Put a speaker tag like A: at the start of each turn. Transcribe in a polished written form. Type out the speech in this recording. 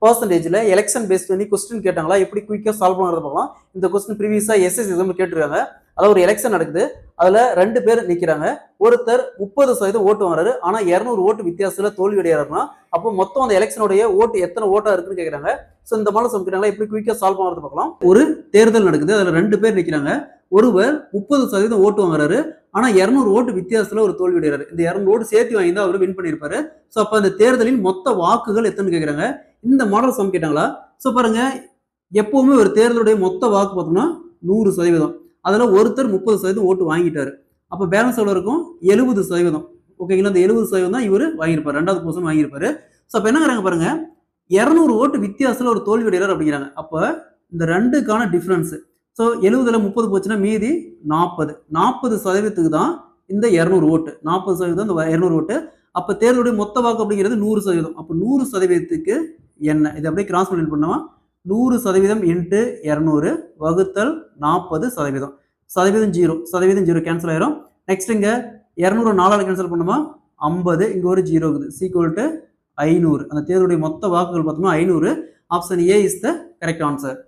A: பர்சன்டேஜ்ல election paste பண்ணி question கேட்டாங்களா, எப்படி குயிக்கா சால்வ் பண்ணுறத பார்க்கலாம். இந்த கொஸ்டின் ப்ரீவியஸா எஸ்எஸ் எக்ஸாம் கேட்டிருக்காங்க. அதாவது ஒரு எலெக்ஷன் நடக்குது, அதுல 2 பேர் நிக்கிறாங்க. ஒருத்தர் 30% ஓட்டு வாங்குறாரு, ஆனா 200 ஓட்டு வித்தியாசத்துல தோல்வி அடையாருன்னா, அப்போ மொத்தம் அந்த எலெக்ஷனுடைய ஓட்டு எத்தனை ஓட்டா இருக்குன்னு கேக்குறாங்க. சோ இந்த மாதிரி சொல்லிட்டாங்களா, எப்படி குயிக்கா சால்வ் பண்ணுறது பார்க்கலாம். ஒரு தேர்தல் நடக்குது, அதுல 2 பேர் நிக்கிறாங்க. ஒருவர் 30% ஓட்டு வாங்குறாரு, ஆனா 200 ஓட்டு வித்தியாசத்துல ஒரு தோல்வி அடைறாரு. இந்த 200 ஓட்டு சேர்த்து வாங்கி தான் அவர் வின் பண்ணிருப்பாரு. சோ அப்ப அந்த தேர்தலின் மொத்த வாக்குகள் எத்தனை கேக்குறாங்க. இந்த மாடல் சம் கேட்டாங்களா. சோ பாருங்க, எப்பவுமே ஒரு தேர்தலுடைய மொத்த வாக்கு பார்த்தோம்னா 100%. அதுல ஒருத்தர் 30% ஓட்டு வாங்கிட்டாரு. அப்ப பேலன்ஸ் எவ்வளவு இருக்கும், 70%. ஓகேங்களா, இந்த 70% தான் இவர் வாங்கியிருப்பாரு, 2வது பர்சன் வாங்கியிருப்பாரு. சோ அப்ப என்ன பாருங்க, 200 ஓட்டு வித்தியாசத்துல ஒரு தோல்வி அடைறாரு அப்படிங்கிறாங்க. அப்ப இந்த 2க்கான டிஃபரன்ஸ். ஸோ 70ல 30 போச்சுன்னா மீதி 40. 40% தான் இந்த 200 ஓட்டு. 40% இந்த 200 ஓட்டு. அப்ப தேர்தலுடைய மொத்த வாக்கு அப்படிங்கிறது 100%. அப்ப 100%க்கு என்ன, இதை அப்படியே கிராஸ் மல்டிபிள் பண்ணுமா, 100% இன்ட்டு 200 வகுத்தல் 40%. சதவீதம் 0, சதவீதம் 0 கேன்சல் ஆயிரும். நெக்ஸ்ட் இங்க 200 4ஆல் கேன்சல் பண்ணுமா, 50, இங்க ஒரு 0 இருக்குது, சீக்வல் டு 500. அந்த தேர்தலுடைய மொத்த வாக்குகள் பார்த்தோம்னா 500. Option A is the correct answer.